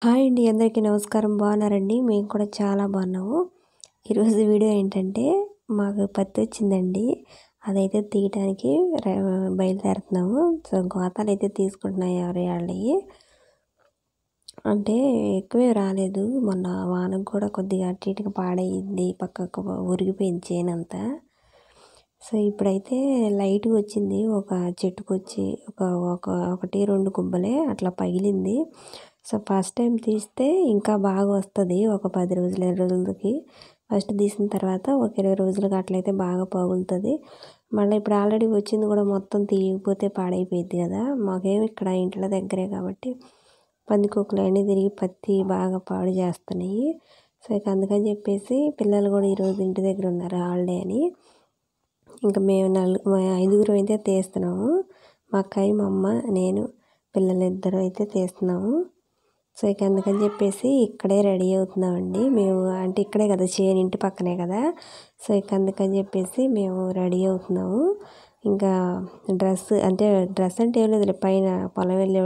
Hi అండి. అందరికీ నమస్కారం. బాగున్నారండి? మేము కూడా చాలా బాగున్నాము. ఈరోజు వీడియో ఏంటంటే, మాకు పత్తొచ్చిందండి. అదైతే తీయటానికి బయలుదేరుతున్నాము. సో, గోతాలైతే తీసుకుంటున్నాం ఎవరి ఆళ్ళయి. అంటే ఎక్కువే రాలేదు. మొన్న వానకు కూడా కొద్దిగా అటు ఇటుగా పాడయింది. పక్కకు ఉరిగిపోయింది చేనంతా. సో, ఇప్పుడైతే లైట్‌గా వచ్చింది. ఒక చెట్టుకొచ్చి ఒకటి 2 గుబ్బలే అట్లా పగిలింది. సో, ఫస్ట్ టైం తీస్తే ఇంకా బాగా వస్తది. ఒక 10 రోజులు, 20 రోజులకి. ఫస్ట్ తీసిన తర్వాత ఒక 20 రోజులకి అట్లయితే బాగా పగులుతది. మళ్ళీ ఇప్పుడు ఆల్రెడీ వచ్చింది కూడా మొత్తం తీయకపోతే పాడైపోయిద్ది కదా! మాకేమి ఇక్కడ ఇంట్లో దగ్గరే కాబట్టి పందికొక్కులన్నీ తిరిగి పత్తి బాగా పాడు చేస్తున్నాయి. సో, ఇక అందుకని చెప్పేసి పిల్లలు కూడా ఈరోజు ఇంటి దగ్గర ఉన్నారు హాలిడే అని. ఇంకా మేము ఐదుగురం అయితే తీస్తున్నాము. మా అక్కయ్య, మా అమ్మ, నేను, పిల్లలిద్దరం అయితే తీస్తున్నాము. సో, ఇక అందుకని చెప్పేసి ఇక్కడే రెడీ అవుతున్నామండి. మేము అంటే ఇక్కడే కదా చేను, ఇంటి పక్కనే కదా! సో, ఇక అందుకని చెప్పేసి మేము రెడీ అవుతున్నాము. ఇంకా డ్రెస్ అంటే ఏం లేదులే, పైన పొలం వెళ్ళే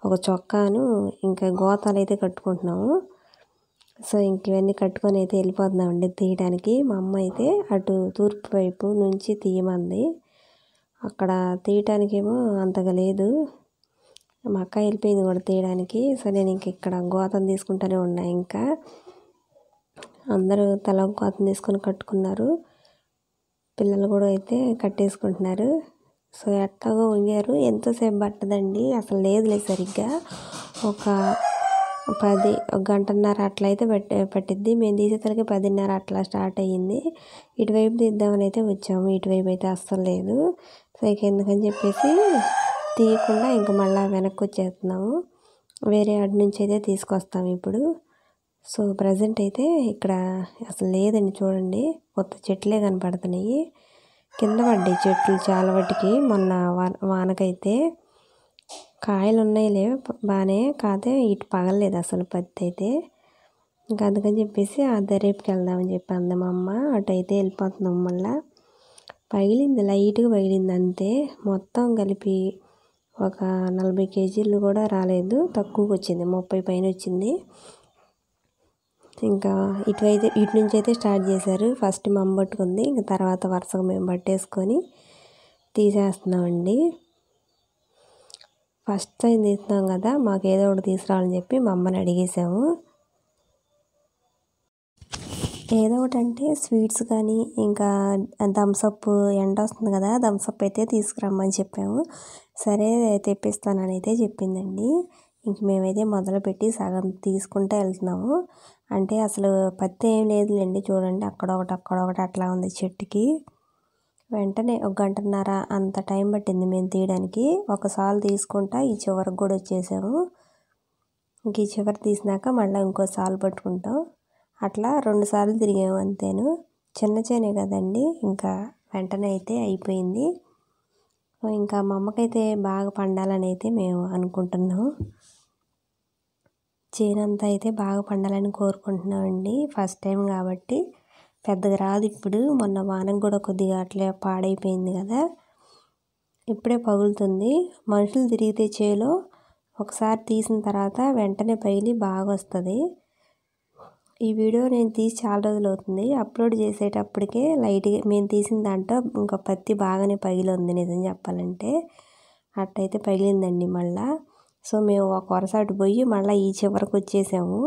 ఒక చొక్కాను ఇంకా గోతాలు అయితే కట్టుకుంటున్నాము. సో, ఇంక ఇవన్నీ కట్టుకొని అయితే వెళ్ళిపోతున్నామండి తీయడానికి. మా అమ్మ అయితే అటు తూర్పు వైపు నుంచి తీయమంది. అక్కడ తీయటానికేమో అంతగా లేదు. మా అక్క వెళ్ళిపోయింది కూడా తీయడానికి. సో, నేను ఇంక ఇక్కడ గోతం తీసుకుంటూనే ఉన్నా. ఇంకా అందరూ తల గోతం తీసుకొని కట్టుకున్నారు. పిల్లలు కూడా అయితే కట్టేసుకుంటున్నారు. సో, ఎట్లాగో వంగారు. ఎంతోసేపు పట్టదండి, అసలు లేదులే సరిగ్గా. ఒక గంటన్నర అట్లా అయితే పట్టిద్ది. మేము తీసేసరికి 10:30 అట్లా స్టార్ట్ అయ్యింది. ఇటువైపు తీద్దామని అయితే వచ్చాము. ఇటువైపు అయితే అస్సలు లేదు. సో, ఇక ఎందుకని చెప్పేసి తీయకుండా ఇంక మళ్ళీ వెనక్కి వచ్చేస్తున్నాము. వేరే ఆడి నుంచి అయితే తీసుకొస్తాము ఇప్పుడు. సో, ప్రజెంట్ అయితే ఇక్కడ అసలు లేదండి. చూడండి, కొత్త చెట్లే కనపడుతున్నాయి. కింద పడ్డాయి చెట్లు చాలా వాటికి మొన్న వానకైతే. కాయలు ఉన్నాయిలే బాగానే, కాదే ఇటు పగలలేదు అసలు పత్తి అయితే. ఇంకా అందుకని చెప్పేసి ఆ దరేపుకి వెళ్దామని చెప్పి అంది మా అమ్మ. అటు అయితే వెళ్ళిపోతున్నాం. మళ్ళీ పగిలింది, లైట్గా పగిలింది అంతే. మొత్తం కలిపి ఒక 40 కేజీలు కూడా రాలేదు, తక్కువకి వచ్చింది. 30 పైన వచ్చింది. ఇంకా ఇటు నుంచి అయితే స్టార్ట్ చేశారు. ఫస్ట్ మా అమ్మ పట్టుకుంది. ఇంకా తర్వాత వరుసగా మేము పట్టేసుకొని తీసేస్తున్నామండి. ఫస్ట్ టైం తీస్తున్నాం కదా, మాకు ఏదో ఒకటి తీసుకురావాలని చెప్పి మా అమ్మని అడిగేసాము. ఏదో ఒకటి అంటే స్వీట్స్ కానీ, ఇంకా థమ్సప్, ఎండ వస్తుంది కదా, థమ్సప్ అయితే తీసుకురమ్మని చెప్పాము. సరే తెప్పిస్తానని అయితే చెప్పిందండి. ఇంక మేమైతే మొదలుపెట్టి సగం తీసుకుంటూ వెళ్తున్నాము. అంటే అసలు పత్తి ఏం లేదులేండి. చూడండి, అక్కడొకటి అట్లా ఉంది చెట్టుకి. వెంటనే ఒక గంటన్నర అంత టైం పట్టింది మేము తీయడానికి. ఒకసారి తీసుకుంటా ఈ చివరికి కూడా వచ్చేసాము. ఇంక ఈ చివరి తీసినాక మళ్ళీ ఇంకోసారి పట్టుకుంటాం. అట్లా 2 సార్లు తిరిగాము అంతేను. చిన్న చేనే కదండి, ఇంకా వెంటనే అయితే అయిపోయింది. ఇంకా మా అమ్మకైతే బాగా పండాలని అయితే మేము అనుకుంటున్నాము. చేనంతా అయితే బాగా పండాలని కోరుకుంటున్నామండి. ఫస్ట్ టైం కాబట్టి పెద్దగా రాదు ఇప్పుడు. మొన్న వానకు కూడా కొద్దిగా అట్లే పాడైపోయింది కదా, ఇప్పుడే పగులుతుంది. మనుషులు తిరిగితే చేలో ఒకసారి తీసిన తర్వాత వెంటనే పగిలి బాగా వస్తుంది. ఈ వీడియో నేను తీసి చాలా రోజులు అవుతుంది. అప్లోడ్ చేసేటప్పటికే లైట్గా మేము తీసిన దాంట్లో ఇంకా పత్తి బాగానే పగిలింది నిజం చెప్పాలంటే. అట్టయితే పగిలిందండి మళ్ళీ. సో, మేము ఒక వరుస అటు పోయి మళ్ళీ ఈ చివరికి వచ్చేసాము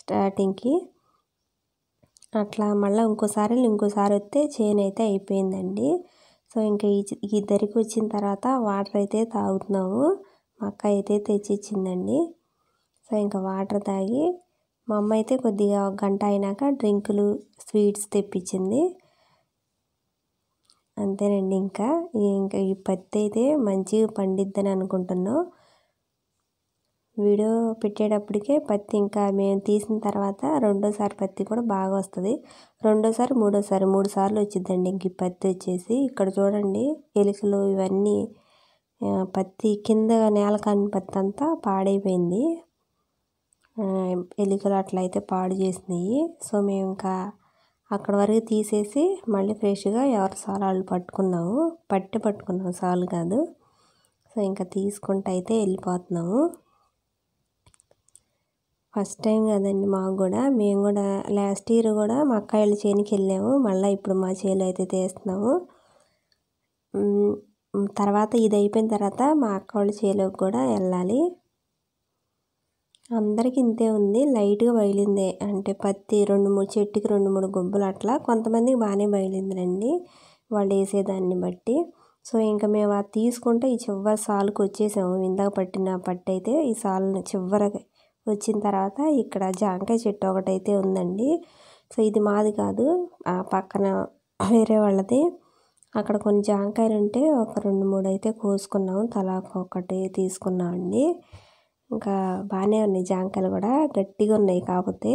స్టార్టింగ్కి. అట్లా మళ్ళీ ఇంకోసారి వస్తే చేను అయితే అయిపోయిందండి. సో, ఇంకా ఈ దరికి వచ్చిన తర్వాత వాటర్ అయితే తాగుతున్నాము. మా అక్క అయితే తెచ్చిచ్చిందండి. సో, ఇంకా వాటర్ తాగి మా అమ్మ అయితే కొద్దిగా ఒక గంట అయినాక డ్రింకులు, స్వీట్స్ తెప్పించింది. అంతేనండి. ఇంకా ఈ పత్తి అయితే మంచిగా పండిద్దని అనుకుంటున్నాం. వీడియో పెట్టేటప్పటికే పత్తి ఇంకా మేము తీసిన తర్వాత రెండోసారి పత్తి కూడా బాగా వస్తుంది. రెండోసారి, మూడోసారి 3 సార్లు వచ్చిందండి ఇంక ఈ పత్తి వచ్చేసి. ఇక్కడ చూడండి, ఎలుకలు ఇవన్నీ పత్తి కింద నేల కాని పత్తి అంతా పాడైపోయింది. ఎలుకలు అట్లా అయితే పాడు చేసినాయి. సో, మేము ఇంకా అక్కడ వరకు తీసేసి మళ్ళీ ఫ్రెష్గా ఎవరి సాలు వాళ్ళు పట్టుకున్నాము, సాలు కాదు. సో, ఇంకా తీసుకుంటూ అయితే వెళ్ళిపోతున్నాము. ఫస్ట్ టైం కదండి మాకు కూడా. మేము కూడా లాస్ట్ ఇయర్ కూడా మా అక్కాయిల చేనుకి వెళ్ళాము. మళ్ళీ ఇప్పుడు మా చేలో అయితే తీస్తున్నాము. తర్వాత ఇది అయిపోయిన తర్వాత మా అక్క వాళ్ళ చేలోకి కూడా వెళ్ళాలి. అందరికీ ఇంతే ఉంది, లైట్గా బయలిందే. అంటే పత్తి 2-3 చెట్టుకి 2-3 గుబ్బలు అట్లా. కొంతమందికి బాగానే బయలిందిరండి వాళ్ళు వేసేదాన్ని బట్టి. సో ఇంకా మేము అది తీసుకుంటే ఈ చివరి సాలుకు వచ్చేసాము. ఇందాక పట్టిన పట్టు అయితే ఈ సాలును చివరికి వచ్చిన తర్వాత ఇక్కడ జాంకాయ చెట్టు ఒకటైతే ఉందండి. సో ఇది మాది కాదు, ఆ పక్కన వేరే వాళ్ళది. అక్కడ కొన్ని జాంకాయలు ఉంటే ఒక 2-3 అయితే కోసుకున్నాము, తలా ఒకటి తీసుకున్నామండి. ఇంకా బాగానే ఉన్నాయి జాంకాయలు కూడా, గట్టిగా ఉన్నాయి కాకపోతే.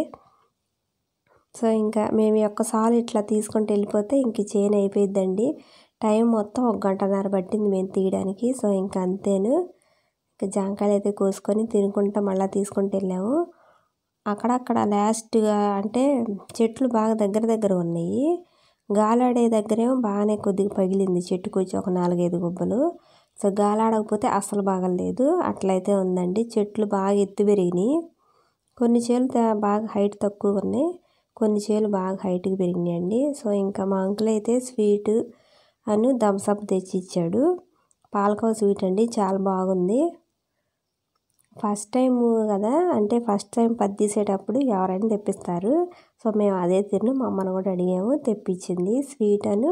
సో ఇంకా మేము ఒక్క సాలు ఇట్లా తీసుకుంటూ వెళ్ళిపోతే ఇంక చేను అయిపోయిద్దండి. టైం మొత్తం 1 గంటన్నర పట్టింది మేము తీయడానికి. సో ఇంకా అంతేను. ఇంకా జాంకాయలు అయితే కోసుకొని తినుకుంటా మళ్ళీ తీసుకుంటూ వెళ్ళాము. అక్కడక్కడ లాస్ట్గా అంటే చెట్లు బాగా దగ్గర ఉన్నాయి. గాలాడే దగ్గరేమో బాగానే కొద్దిగా పగిలింది చెట్టుకు వచ్చి ఒక 4-5 గుబ్బలు. సో గాలాడకపోతే అసలు బాగలేదు, అట్లయితే ఉందండి. చెట్లు బాగా ఎత్తు పెరిగినాయి. కొన్ని చేలు బాగా హైట్ తక్కువ ఉన్నాయి, కొన్ని చేలు బాగా హైట్కి పెరిగినాయండి. సో ఇంకా మా అంకుల్ అయితే స్వీట్ అని థమ్స్అప్ తెచ్చి ఇచ్చాడు. పాలకోవ స్వీట్ అండి, చాలా బాగుంది. ఫస్ట్ టైం కదా, అంటే ఫస్ట్ టైం పత్తి తీసేటప్పుడు ఎవరైనా తెప్పిస్తారు. సో మేము అదే తిన్నాం. మా అమ్మను కూడా అడిగాము, తెప్పించింది స్వీట్ అని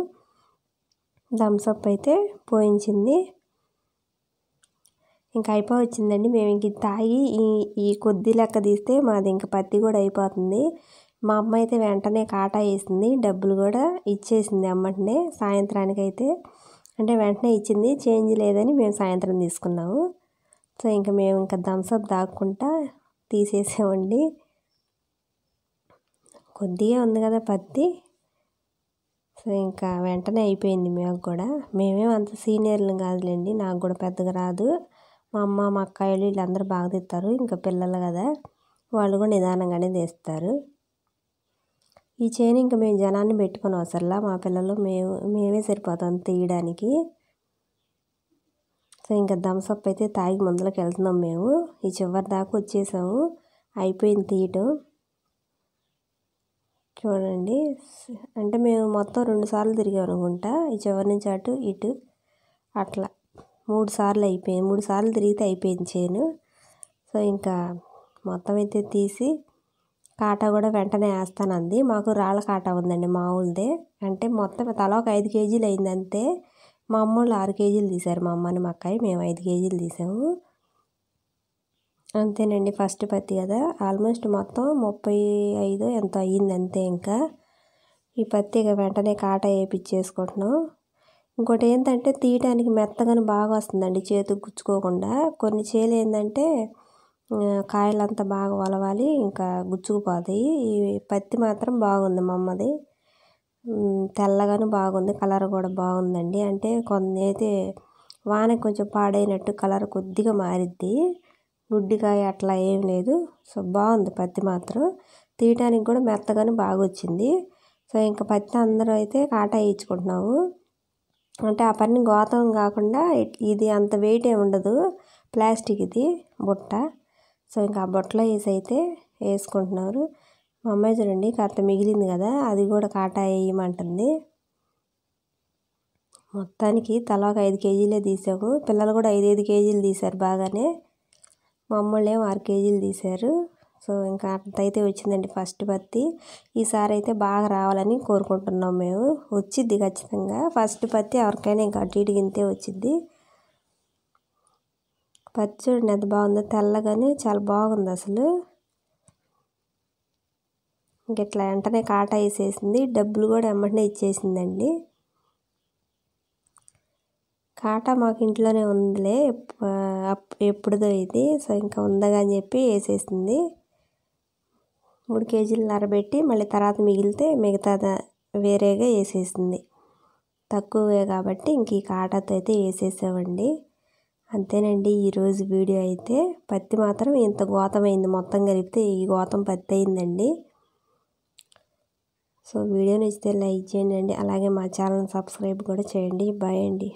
థమ్స్అప్ అయితే పోయించింది. ఇంకా వచ్చిందండి. మేము ఇంక తాగి ఈ కొద్ది లెక్క తీస్తే మాది ఇంకా పత్తి కూడా అయిపోతుంది. మా అమ్మ అయితే వెంటనే కాటా వేసింది, డబ్బులు కూడా ఇచ్చేసింది అమ్మటనే సాయంత్రానికి అయితే. అంటే వెంటనే ఇచ్చింది, చేంజ్ లేదని మేము సాయంత్రం తీసుకున్నాము. సో ఇంకా మేము ఇంకా థమ్స్అప్ తాగుకుంటా తీసేసామండి. కొద్దిగా ఉంది కదా పత్తి. సో ఇంకా వెంటనే అయిపోయింది మాకు కూడా. మేమేం అంత సీనియర్లు కాదులేండి, నాకు కూడా పెద్దగా రాదు. మా అమ్మ మా అక్కాయిలు వీళ్ళందరూ బాగా తీస్తారు. ఇంకా పిల్లలు కదా, వాళ్ళు కూడా నిదానంగానే తీస్తారు. ఈ చేను ఇంకా మేము జనాన్ని పెట్టుకొని అవసరంలా, మా పిల్లలు మేమే సరిపోతాం తీయడానికి. సో ఇంకా థమ్స్అప్ అయితే తాగి ముందులోకి వెళ్తున్నాం మేము. ఈ చివరి దాకా వచ్చేసాము, అయిపోయింది తీయటం. చూడండి, అంటే మేము మొత్తం 2 సార్లు తిరిగాం అనుకుంటా. ఈ చివరి నుంచి అటు ఇటు అట్లా 3 సార్లు అయిపోయింది. 3 సార్లు తిరిగితే అయిపోయింది చేను. సో ఇంకా మొత్తం అయితే తీసి కాటా కూడా వెంటనే వేస్తానంది. మాకు రాళ్ళ కాటా ఉందండి మామూలుదే. అంటే మొత్తం తలా ఒక 5 కేజీలు అయింది అంతే. మా అమ్మ వాళ్ళు 6 కేజీలు తీశారు, మా అమ్మని మా అక్కాయి. మేము 5 కేజీలు తీసాము అంతేనండి. ఫస్ట్ పత్తి కదా, ఆల్మోస్ట్ మొత్తం 35 ఎంతో అయ్యింది అంతే. ఇంకా ఈ పత్తి వెంటనే కాటా వేయించేసుకుంటున్నాం. ఇంకోటి ఏంటంటే తీయటానికి మెత్తగాని బాగా వస్తుందండి, చేతికి గుచ్చుకోకుండా. కొన్ని చేలు ఏంటంటే కాయలంతా బాగా వలవాలి, ఇంకా గుచ్చుకుపోతాయి. ఈ పత్తి మాత్రం బాగుంది మా అమ్మది, తెల్లగాను బాగుంది, కలర్ కూడా బాగుందండి. అంటే కొన్ని అయితే వానకి కొంచెం పాడైనట్టు కలర్ కొద్దిగా మారిద్ది, గుడ్డికాయ అట్లా ఏం లేదు. సో బాగుంది పత్తి మాత్రం, తీయటానికి కూడా మెత్తగాను బాగా వచ్చింది. సో ఇంకా పత్తి అందరూ అయితే కాటా వేయించుకుంటున్నాము. అంటే ఆ పని గోతం కాకుండా ఇది అంత వెయిట్ ఏమి ఉండదు, ప్లాస్టిక్ ఇది బుట్ట. సో ఇంకా ఆ బుట్టలో వేసి అయితే వేసుకుంటున్నారు. మా అమ్మాయి చూడండి, కాస్త మిగిలింది కదా, అది కూడా కాటా వేయమంటుంది. మొత్తానికి తలా ఒక 5 కేజీలే తీసాము. పిల్లలు కూడా 5-5 కేజీలు తీశారు బాగానే. మా అమ్మోళ్ళు ఏమో 6 కేజీలు తీశారు. సో ఇంకా అంతైతే వచ్చిందండి ఫస్ట్ పత్తి. ఈసారి అయితే బాగా రావాలని కోరుకుంటున్నాం మేము. వచ్చిద్ది ఖచ్చితంగా, ఫస్ట్ పత్తి ఎవరికైనా ఇంకా అటు ఇటు గింతే వచ్చిద్ది. పత్తి చూడండి ఎంత బాగుందో, తెల్లగానే చాలా బాగుంది అసలు. ఇంక ఇట్లా వెంటనే కాటా వేసేసింది, డబ్బులు కూడా వెంటనే ఇచ్చేసిందండి. కాటా మాకు ఇంట్లోనే ఉందిలే, ఎప్పుడుదో ఇది. సో ఇంకా ఉందగా అని చెప్పి వేసేసింది. 3 కేజీలు నరబెట్టి మళ్ళీ తర్వాత మిగిలితే మిగతా వేరేగా వేసేసింది. తక్కువే కాబట్టి ఇంక ఈ కాటాతో అయితే వేసేసామండి. అంతేనండి ఈరోజు వీడియో అయితే. పత్తి మాత్రం ఇంత గోతమైంది, మొత్తం కలిపితే ఈ గోతం పత్తి అయిందండి. సో వీడియో నచ్చితే లైక్ చేయండి, అలాగే మా ఛానల్ సబ్స్క్రైబ్ కూడా చేయండి. బాయ్ అండి.